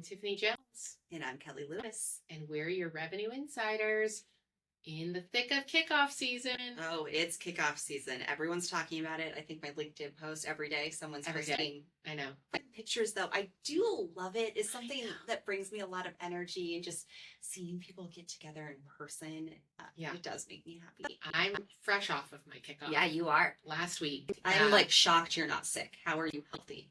Tiffany Jones. And I'm Kelly Lewis. And we're your revenue insiders in the thick of kickoff season. Oh, it's kickoff season. Everyone's talking about it. I think my LinkedIn post every day, someone's posting. I know. Pictures, though, I do love it. It's something that brings me a lot of energy, and just seeing people get together in person, it does make me happy. I'm fresh off of my kickoff. Yeah, you are. Last week. I'm shocked you're not sick. How are you healthy?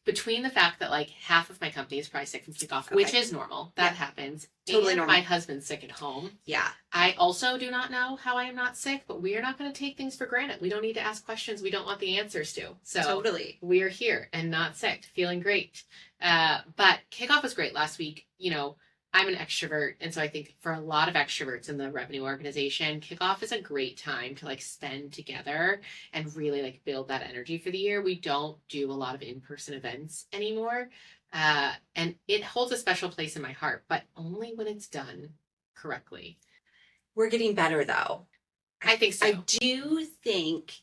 Between the fact that half of my company is probably sick from kickoff, which is normal. That happens. Totally and normal. My husband's sick at home. Yeah. I also do not know how I am not sick, but we are not going to take things for granted. We don't need to ask questions we don't want the answers to. So totally. We are here and not sick, feeling great. But kickoff was great last week. I'm an extrovert. And so I think for a lot of extroverts in the revenue organization, kickoff is a great time to spend together and really build that energy for the year. We don't do a lot of in-person events anymore. And it holds a special place in my heart, but only when it's done correctly. We're getting better, though. I think so. I do think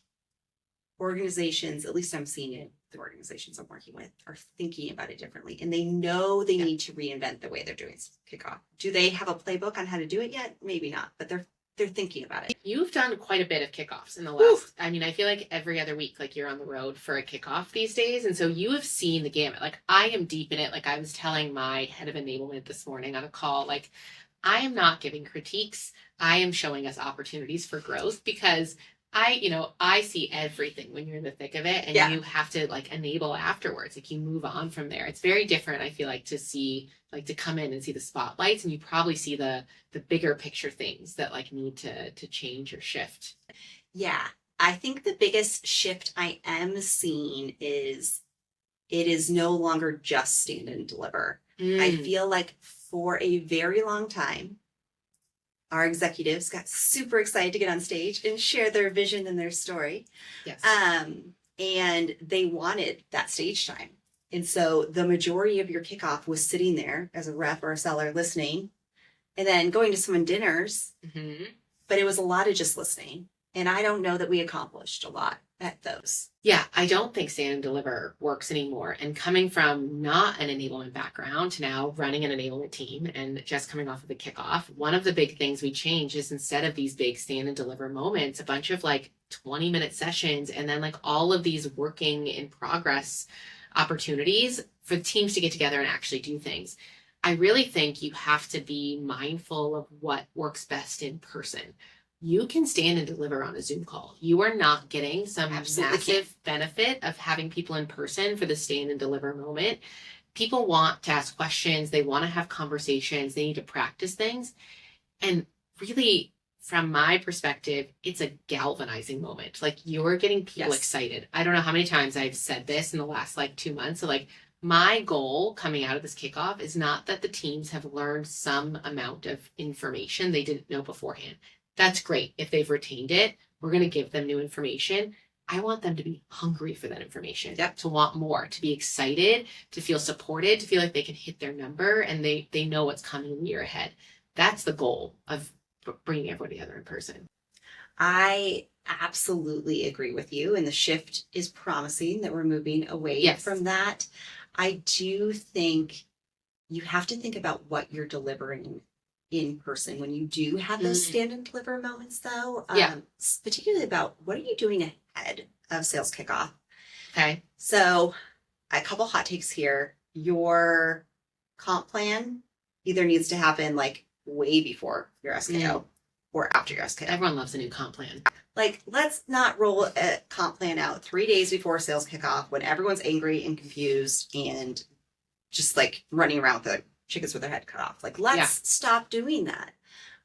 organizations, at least I'm seeing it, the organizations I'm working with are thinking about it differently, and they know they need to reinvent the way they're doing kickoff. Do they have a playbook on how to do it yet? Maybe not, but they're thinking about it. You've done quite a bit of kickoffs in the last, I feel like every other week, you're on the road for a kickoff these days. And so you have seen the gamut. I am deep in it. I was telling my head of enablement this morning on a call, I am not giving critiques. I am showing us opportunities for growth, because I see everything when you're in the thick of it, and you have to enable afterwards. You move on from there. It's very different, I feel to see, to come in and see the spotlights, and you probably see the bigger picture things that need to change or shift. Yeah. I think the biggest shift I am seeing is it is no longer just stand and deliver. I feel for a very long time, our executives got super excited to get on stage and share their vision and their story. Yes. And they wanted that stage time. And so the majority of your kickoff was sitting there as a rep or a seller listening, and then going to someone dinners. Mm-hmm. But it was a lot of just listening. And I don't know that we accomplished a lot at those. Yeah, I don't think stand and deliver works anymore. And coming from not an enablement background to now running an enablement team and just coming off of the kickoff, one of the big things we changed is, instead of these big stand and deliver moments, a bunch of 20-minute sessions, and then all of these working in progress opportunities for teams to get together and actually do things. I really think you have to be mindful of what works best in person. You can stand and deliver on a Zoom call. You are not getting some massive benefit of having people in person for the stand and deliver moment. People want to ask questions. They want to have conversations. They need to practice things. And really, from my perspective, it's a galvanizing moment. You're getting people excited. I don't know how many times I've said this in the last 2 months. So my goal coming out of this kickoff is not that the teams have learned some amount of information they didn't know beforehand. That's great. If they've retained it, we're going to give them new information. I want them to be hungry for that information, to want more, to be excited, to feel supported, to feel like they can hit their number, and they know what's coming in the year ahead. That's the goal of bringing everyone together in person. I absolutely agree with you. And the shift is promising that we're moving away from that. I do think you have to think about what you're delivering in person when you do have those stand and deliver moments, though. Particularly about what are you doing ahead of sales kickoff. Okay. So a couple hot takes here. Your comp plan either needs to happen way before your SKO or after your SKO. Everyone loves a new comp plan. Let's not roll a comp plan out 3 days before sales kickoff when everyone's angry and confused and just running around with the chickens with their head cut off. Let's stop doing that.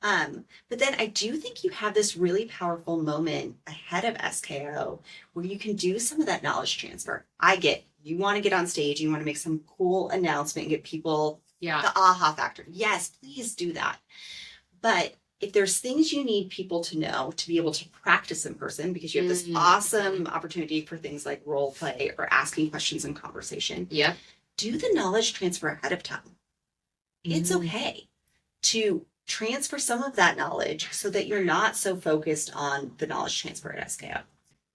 But then I do think you have this really powerful moment ahead of SKO where you can do some of that knowledge transfer. You want to get on stage, you want to make some cool announcement and get people the aha factor. Yes, please do that. But if there's things you need people to know to be able to practice in person, because you have this awesome opportunity for things like role play or asking questions in conversation, do the knowledge transfer ahead of time. It's okay to transfer some of that knowledge so that you're not so focused on the knowledge transfer at SKO.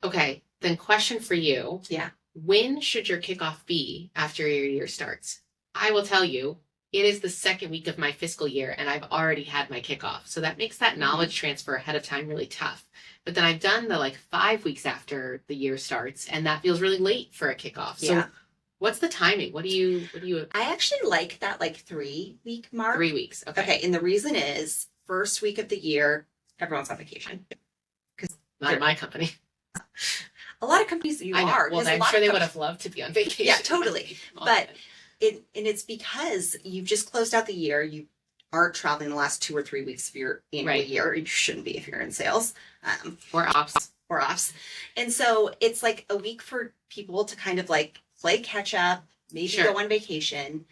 Okay, then question for you. Yeah. When should your kickoff be after your year starts? I will tell you, it is the second week of my fiscal year and I've already had my kickoff. So that makes that knowledge transfer ahead of time really tough. But then I've done the like 5 weeks after the year starts, and that feels really late for a kickoff. So Yeah. what's the timing? What do you I actually like that like 3-week mark. 3 weeks. Okay. Okay. And the reason is first week of the year, everyone's on vacation. Not in my company. A lot of companies I know. are. Well, because a I'm lot sure of they com- would have loved to be on vacation. Yeah, totally. But it's because you've just closed out the year. You aren't traveling the last 2 or 3 weeks of your annual Right. year. You shouldn't be if you're in sales. Or ops. Or ops. And so it's like a week for people to kind of like play catch up, maybe Sure. go on vacation.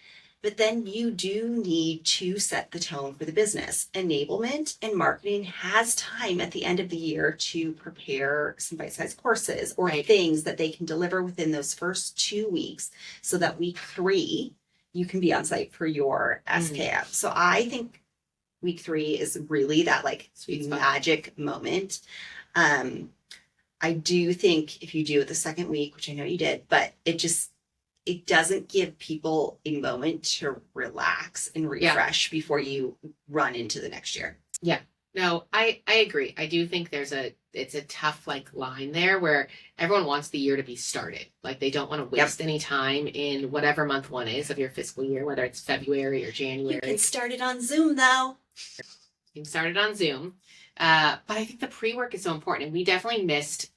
But then you do need to set the tone for the business. Enablement and marketing has time at the end of the year to prepare some bite-sized courses or Right. things that they can deliver within those first 2 weeks so that week 3 you can be on site for your SKO. So I think week 3 is really that like Sweet spot. magic moment. I do think if you do it the second week, which I know you did, but it doesn't give people a moment to relax and refresh before you run into the next year. Yeah. No, I agree. I do think it's a tough like line there where everyone wants the year to be started. Like they don't want to waste any time in whatever month one is of your fiscal year, whether it's February or January. You can start it on Zoom though. You can start it on Zoom. But I think the pre-work is so important, and we definitely missed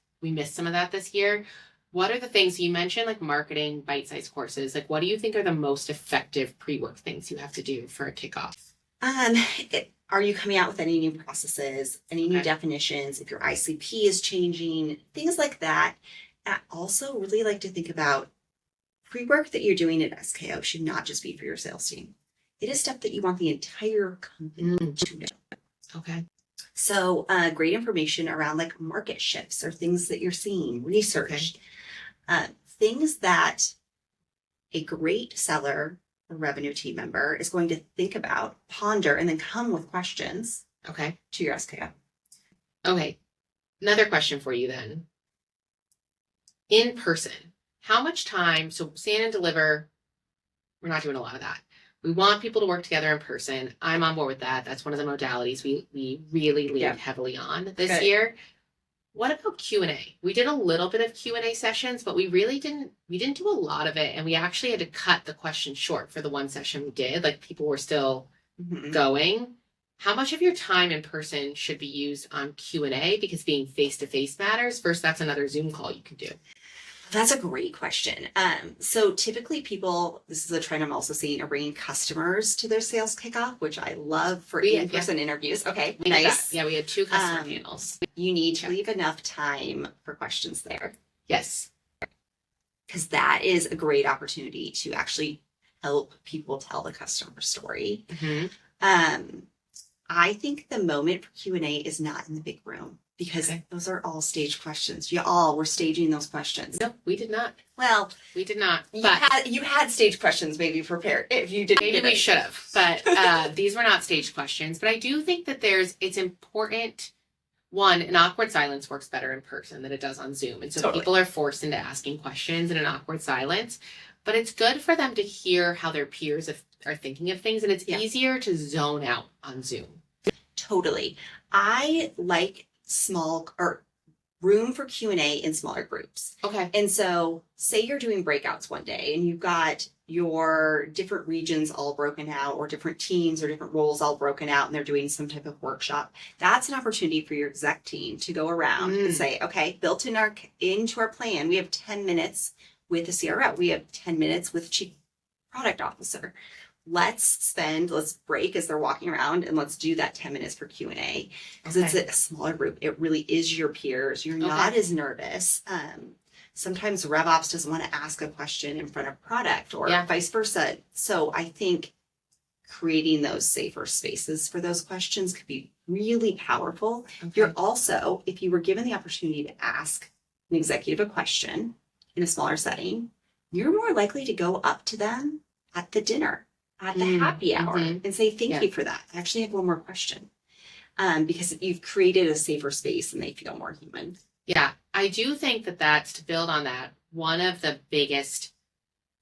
some of that this year. What are the things you mentioned, like marketing, bite-sized courses? Like, what do you think are the most effective pre-work things you have to do for a kickoff? Are you coming out with any new processes, any new Okay. definitions? If your ICP is changing, things like that. I also really like to think about pre-work that you're doing at SKO should not just be for your sales team. It is stuff that you want the entire company to know. Okay. So great information around like market shifts or things that you're seeing, research, things that a great seller or revenue team member is going to think about, ponder, and then come with questions Okay. to your SKO. Okay. Another question for you then. In person, how much time? So stand and deliver, we're not doing a lot of that. We want people to work together in person. I'm on board with that. That's one of the modalities we really lean heavily on this year. What about Q&A? We did a little bit of Q&A sessions, but we didn't do a lot of it. And we actually had to cut the questions short for the one session we did. Like people were still going. How much of your time in person should be used on Q&A? Because being face-to-face matters versus that's another Zoom call you can do. That's a great question. So typically this is a trend I'm also seeing, bringing customers to their sales kickoff, which I love for in-person interviews. Okay, nice. Yeah, we had 2 customer panels. You need to leave enough time for questions there. Yes. Because that is a great opportunity to actually help people tell the customer story. Mm-hmm. I think the moment for Q&A is not in the big room. Because those are all staged questions. You all were staging those questions. No, we did not. Well, we did not. You had staged questions maybe prepared. If you didn't, maybe we should have. But these were not staged questions. But I do think that it's important. One, an awkward silence works better in person than it does on Zoom, and so people are forced into asking questions in an awkward silence. But it's good for them to hear how their peers are thinking of things, and it's easier to zone out on Zoom. Totally. I like small or room for Q&A in smaller groups. Okay. And so say you're doing breakouts one day and you've got your different regions all broken out or different teams or different roles all broken out and they're doing some type of workshop. That's an opportunity for your exec team to go around and say, okay, built into our plan, we have 10 minutes with the CRO. We have 10 minutes with chief product officer. Let's break as they're walking around and let's do that 10 minutes for Q&A because it's a smaller group. It really is your peers. You're not as nervous. Sometimes RevOps doesn't want to ask a question in front of product or vice versa. So I think creating those safer spaces for those questions could be really powerful. You're also, if you were given the opportunity to ask an executive a question in a smaller setting, you're more likely to go up to them at the dinner, at the happy hour and say, thank you for that. I actually have one more question. Because you've created a safer space and they feel more human. Yeah, I do think that's to build on that. One of the biggest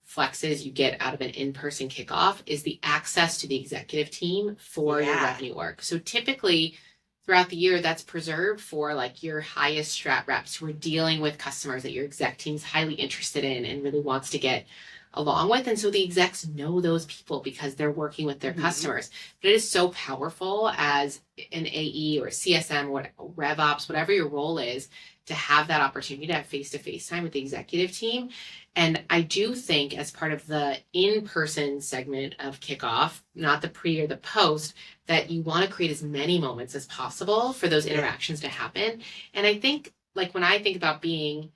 flexes you get out of an in-person kickoff is the access to the executive team for your revenue work. So typically throughout the year, that's preserved for like your highest strat reps who are dealing with customers that your exec team's highly interested in and really wants to get along with. And so the execs know those people because they're working with their customers. But it is so powerful as an AE or CSM or RevOps, whatever your role is, to have that opportunity to have face-to-face time with the executive team. And I do think as part of the in-person segment of kickoff, not the pre or the post, that you want to create as many moments as possible for those interactions to happen. And I think like when I think about being,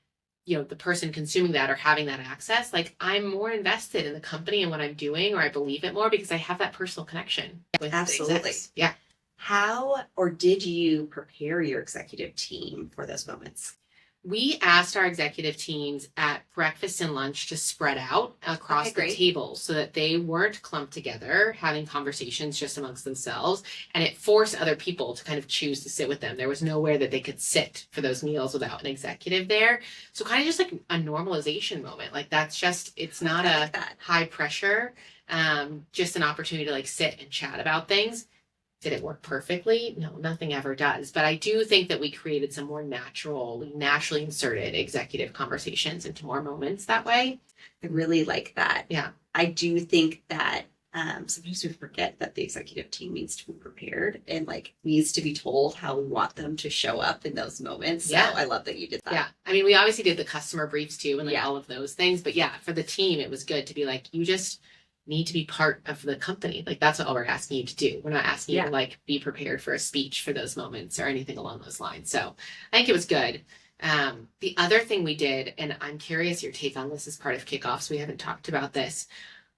you know, the person consuming that or having that access, like I'm more invested in the company and what I'm doing, or I believe it more because I have that personal connection with the execs. Yeah. How or did you prepare your executive team for those moments? We asked our executive teams at breakfast and lunch to spread out across the tables so that they weren't clumped together, having conversations just amongst themselves, and it forced other people to kind of choose to sit with them. There was nowhere that they could sit for those meals without an executive there. So kind of just like a normalization moment. Like that's just, it's not a high pressure, just an opportunity to like sit and chat about things. Did it work perfectly? No, nothing ever does. But I do think that we created some more naturally inserted executive conversations into more moments that way. I really like that. Yeah. I do think that sometimes we forget that the executive team needs to be prepared and like needs to be told how we want them to show up in those moments. So I love that you did that. Yeah. I mean, we obviously did the customer briefs too and like all of those things. But yeah, for the team, it was good to be like, you just need to be part of the company. Like that's all we're asking you to do. We're not asking you to like be prepared for a speech for those moments or anything along those lines. So I think it was good. The other thing we did, and I'm curious your take on this as part of kickoffs, we haven't talked about this.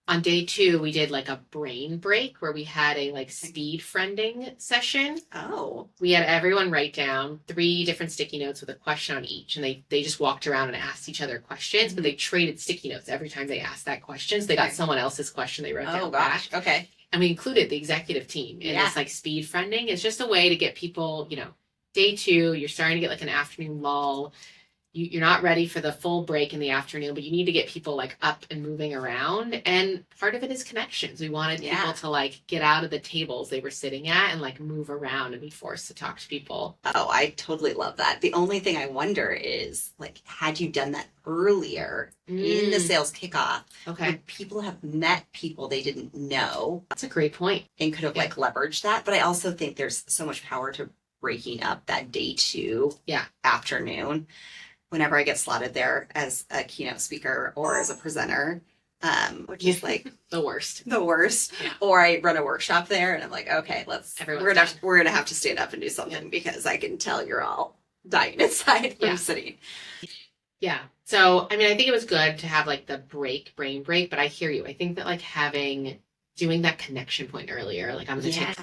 On day 2, we did like a brain break where we had a like speed friending session. Oh. We had everyone write down 3 different sticky notes with a question on each. And they just walked around and asked each other questions, but they traded sticky notes every time they asked that question. So they got someone else's question they wrote down back. Okay. And we included the executive team in this like speed friending. It's just a way to get people, you know, day 2, you're starting to get like an afternoon lull. You're not ready for the full break in the afternoon, but you need to get people like up and moving around. And part of it is connections. We wanted people to like get out of the tables they were sitting at and like move around and be forced to talk to people. Oh, I totally love that. The only thing I wonder is like, had you done that earlier in the sales kickoff, would people have met people they didn't know? That's a great point. And could have like leveraged that. But I also think there's so much power to breaking up that day 2 afternoon. Whenever I get slotted there as a keynote speaker or as a presenter, which is like the worst. Yeah. Or I run a workshop there and I'm like, okay, we're gonna have to stand up and do something because I can tell you're all dying inside from sitting. Yeah. So I mean, I think it was good to have like the brain break, but I hear you. I think that like doing that connection point earlier, like I'm gonna take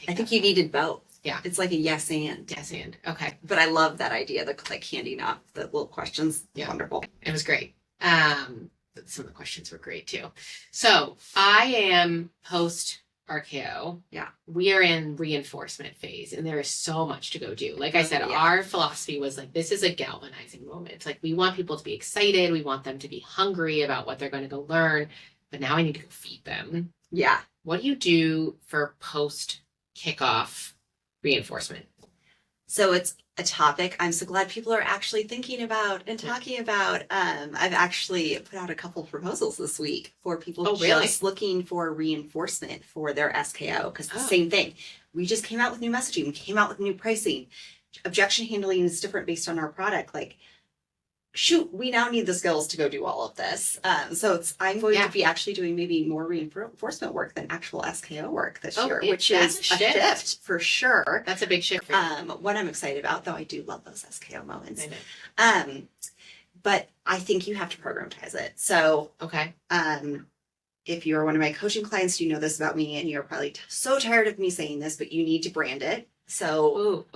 I think you needed both. Yeah. It's like a yes and. Yes and. Okay. But I love that idea, the like handing off the little questions. Yeah. Wonderful. It was great. Some of the questions were great too. So I am post RKO. Yeah. We are in reinforcement phase and there is so much to go do. Like I said, our philosophy was like, this is a galvanizing moment. Like we want people to be excited. We want them to be hungry about what they're going to go learn. But now I need to go feed them. Yeah. What do you do for post kickoff reinforcement? So it's a topic I'm so glad people are actually thinking about and talking about. I've actually put out a couple proposals this week for people just looking for reinforcement for their SKO because the same thing. We just came out with new messaging, we came out with new pricing. Objection handling is different based on our product. Like, shoot, we now need the skills to go do all of this. So I'm going to be actually doing maybe more reinforcement work than actual SKO work this year, which is a shift for sure. That's a big shift for you. What I'm excited about, though I do love those SKO moments. I know. But I think you have to programatize it. So if you're one of my coaching clients, you know this about me, and you're probably so tired of me saying this, but you need to brand it. So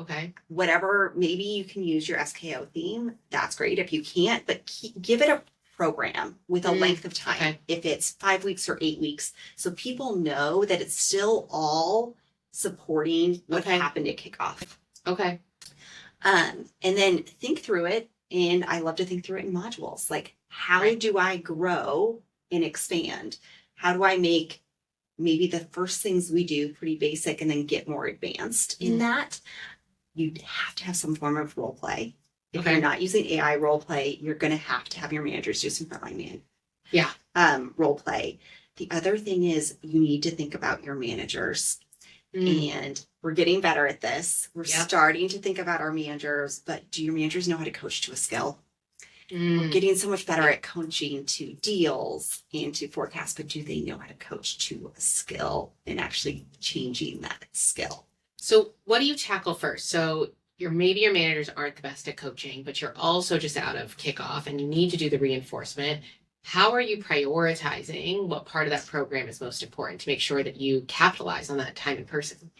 whatever, maybe you can use your SKO theme. That's great. If you can't, but give it a program with a length of time. If it's 5 weeks or 8 weeks, so people know that it's still all supporting what happened at kickoff. Okay. And then think through it. And I love to think through it in modules. Like, how do I grow and expand? How do I make maybe the first things we do pretty basic and then get more advanced in that? You have to have some form of role play. If you're not using AI role play, you're going to have your managers do some frontline role play. The other thing is you need to think about your managers. And we're getting better at this. We're starting to think about our managers, but do your managers know how to coach to a skill? We're getting so much better at coaching to deals and to forecast, but do they know how to coach to a skill and actually changing that skill? So what do you tackle first? So maybe your managers aren't the best at coaching, but you're also just out of kickoff and you need to do the reinforcement. How are you prioritizing what part of that program is most important to make sure that you capitalize on that time in person?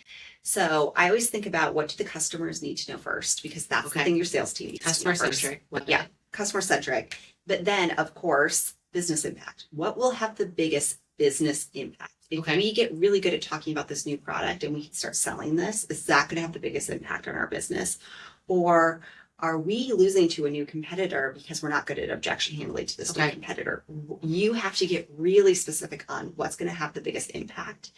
So I always think about what do the customers need to know first, because that's the thing your sales team needs to know first. Customer-centric. Yeah, customer-centric. But then, of course, business impact. What will have the biggest business impact? If we get really good at talking about this new product and we can start selling this, is that going to have the biggest impact on our business? Or are we losing to a new competitor because we're not good at objection handling to this new competitor? You have to get really specific on what's going to have the biggest impact.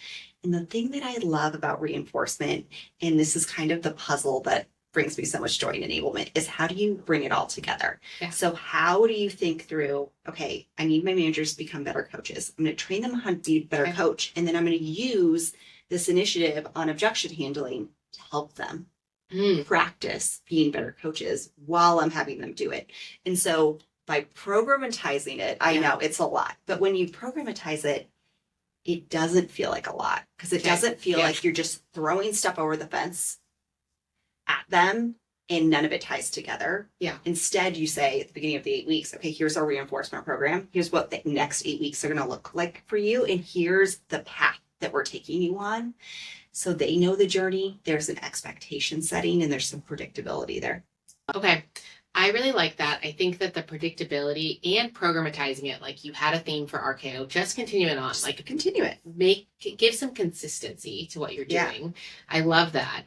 And the thing that I love about reinforcement, and this is kind of the puzzle that brings me so much joy in enablement, is how do you bring it all together? So how do you think through, okay, I need my managers to become better coaches. I'm going to train them how to be a better coach. And then I'm going to use this initiative on objection handling to help them practice being better coaches while I'm having them do it. And so by programatizing it, I know it's a lot, but when you programatize it, it doesn't feel like a lot, because it doesn't feel like you're just throwing stuff over the fence at them and none of it ties together. Instead, you say at the beginning of the 8 weeks, okay, here's our reinforcement program. Here's what the next 8 weeks are going to look like for you. And here's the path that we're taking you on. So they know the journey. There's an expectation setting and there's some predictability there. Okay. I really like that. I think that the predictability and programatizing it, like you had a theme for RKO, just continue it on. Like continue it. Give some consistency to what you're doing. I love that.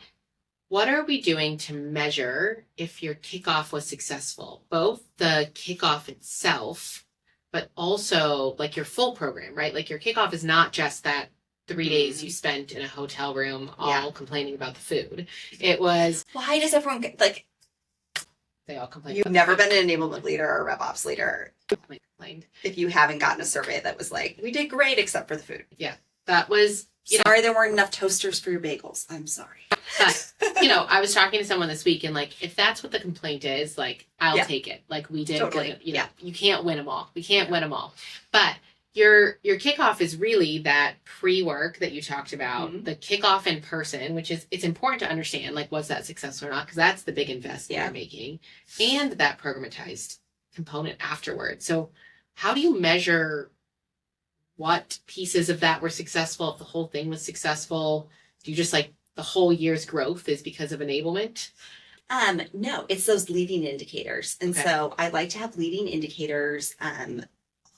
What are we doing to measure if your kickoff was successful? Both the kickoff itself, but also like your full program, right? Like your kickoff is not just that 3 days you spent in a hotel room all complaining about the food. It was... Why does everyone get, like... They all complain. You've never been an enablement leader or a RevOps leader. Complained. If you haven't gotten a survey that was like, we did great except for the food. Yeah. That was... Sorry there weren't enough toasters for your bagels. I'm sorry. But, I was talking to someone this week and like, if that's what the complaint is, like, I'll take it. Like we did, good, you can't win them all. We can't win them all. But your kickoff is really that pre-work that you talked about, the kickoff in person, which is, it's important to understand, like, was that successful or not? Because that's the big investment you're making, and that programatized component afterwards. So how do you measure what pieces of that were successful? If the whole thing was successful, do you just like the whole year's growth is because of enablement? No, it's those leading indicators. And so I like to have leading indicators.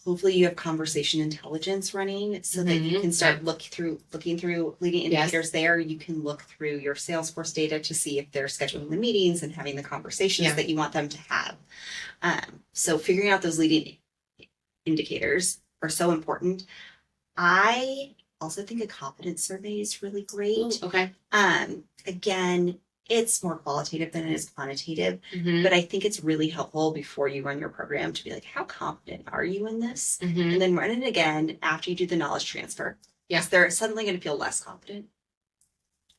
Hopefully you have conversation intelligence running so that you can start looking through leading indicators there. You can look through your Salesforce data to see if they're scheduling the meetings and having the conversations that you want them to have. So figuring out those leading indicators are so important. I also think a competence survey is really great. Again, it's more qualitative than it is quantitative, but I think it's really helpful before you run your program to be like, how competent are you in this? And then run it again after you do the knowledge transfer. Yes, they're suddenly going to feel less competent.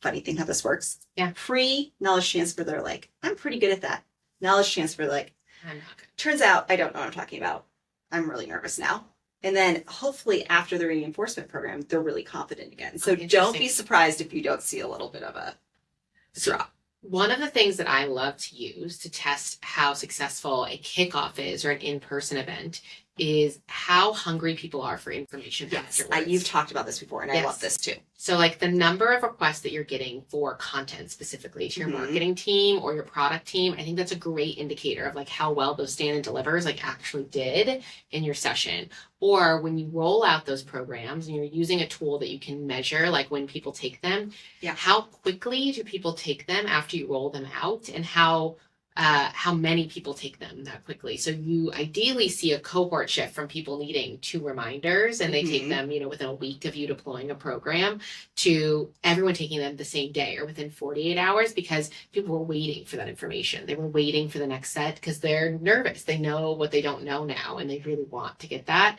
Funny thing how this works. Pre-knowledge transfer, they're like, I'm pretty good at that. Knowledge transfer, like, I'm not good. Turns out I don't know what I'm talking about. I'm really nervous now. And then hopefully after the reinforcement program, they're really confident again. So don't be surprised if you don't see a little bit of a drop. One of the things that I love to use to test how successful a kickoff is or an in-person event is how hungry people are for information afterwards. You've talked about this before, and I love this too. So like the number of requests that you're getting for content specifically to your marketing team or your product team, I think that's a great indicator of like how well those stand and delivers like actually did in your session. Or when you roll out those programs and you're using a tool that you can measure, like when people take them, how quickly do people take them after you roll them out, and how how many people take them that quickly. So you ideally see a cohort shift from people needing 2 reminders and they take them, within a week of you deploying a program, to everyone taking them the same day or within 48 hours, because people were waiting for that information. They were waiting for the next set because they're nervous. They know what they don't know now and they really want to get that.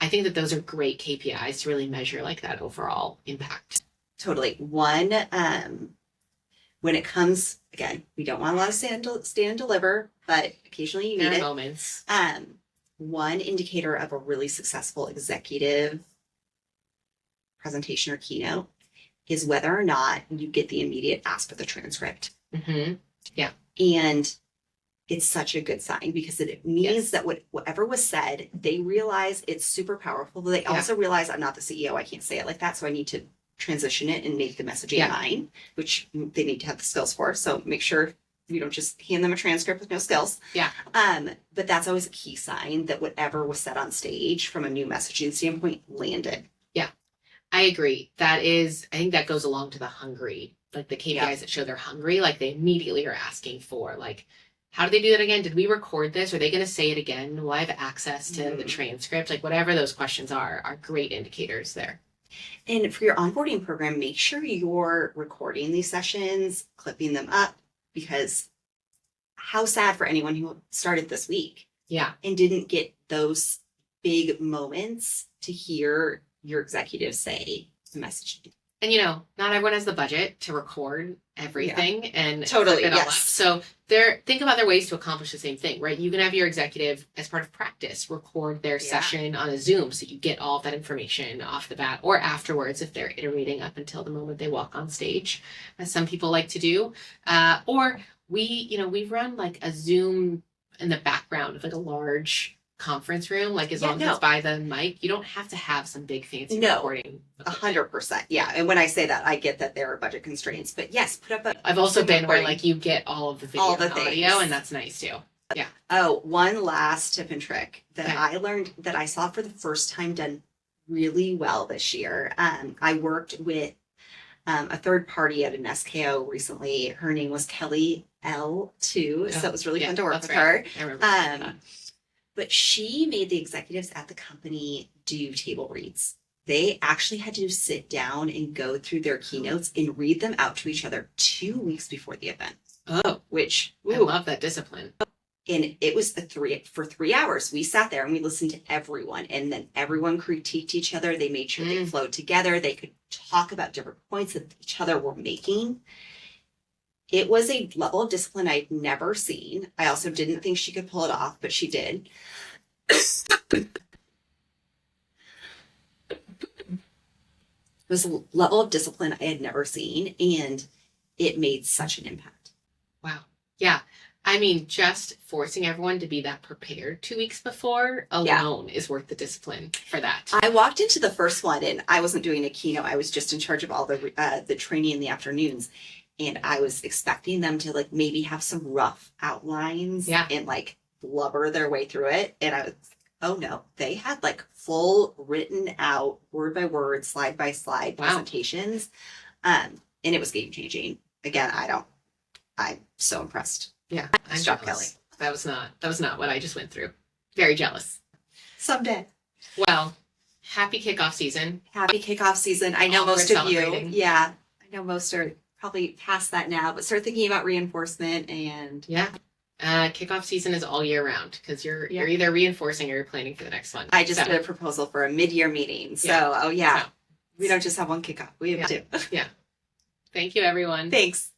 I think that those are great KPIs to really measure like that overall impact. Totally. One, when it comes, again, we don't want a lot of stand and deliver, but occasionally you need it. Moments. One indicator of a really successful executive presentation or keynote is whether or not you get the immediate ask for the transcript. Yeah. And it's such a good sign because it means that whatever was said, they realize it's super powerful, but they also realize I'm not the CEO. I can't say it like that. So I need to transition it and make the messaging mine, which they need to have the skills for. So make sure you don't just hand them a transcript with no skills. Yeah. But that's always a key sign that whatever was said on stage from a new messaging standpoint landed. Yeah, I agree. I think that goes along to the hungry, like the KPIs that show they're hungry, like they immediately are asking for, like, how do they do that again? Did we record this? Are they going to say it again? Will I have access to the transcript? Like whatever those questions are great indicators there. And for your onboarding program, make sure you're recording these sessions, clipping them up, because how sad for anyone who started this week and didn't get those big moments to hear your executives say the message. And not everyone has the budget to record everything and totally clip it all up. So think of other ways to accomplish the same thing, right? You can have your executive, as part of practice, record their session on a Zoom so you get all of that information off the bat, or afterwards if they're iterating up until the moment they walk on stage, as some people like to do. Or we run like a Zoom in the background of like a large conference room, like as long as it's by the mic. You don't have to have some big fancy recording. 100%. Yeah. And when I say that, I get that there are budget constraints, but yes, put up I've also been where like you get all of the video and audio, and that's nice too. Yeah. Oh, one last tip and trick that I learned that I saw for the first time done really well this year. I worked with a third party at an SKO recently. Her name was Kelly L2. So it was really fun to work with her. I remember that. But she made the executives at the company do table reads. They actually had to sit down and go through their keynotes and read them out to each other 2 weeks before the event. Oh, I love that discipline. And it was for 3 hours. We sat there and we listened to everyone, and then everyone critiqued each other. They made sure they flowed together. They could talk about different points that each other were making. It was a level of discipline I'd never seen. I also didn't think she could pull it off, but she did. It was a level of discipline I had never seen, and it made such an impact. Wow. Yeah. I mean, just forcing everyone to be that prepared 2 weeks before alone is worth the discipline for that. I walked into the first one, and I wasn't doing a keynote. I was just in charge of all the training in the afternoons. And I was expecting them to like maybe have some rough outlines and like blubber their way through it. And I was, oh no, they had like full written out word by word, slide by slide presentations. And it was game changing. Again, I'm so impressed. Yeah. I'm jealous. Kelly. That was not what I just went through. Very jealous. Someday. Well, happy kickoff season. Happy kickoff season. I know most of you. Yeah. I know most are probably past that now, but start thinking about reinforcement and kickoff season is all year round because you're either reinforcing or you're planning for the next one. I just did a proposal for a mid-year meeting. So we don't just have one kickoff. We have two. Yeah. Thank you, everyone. Thanks.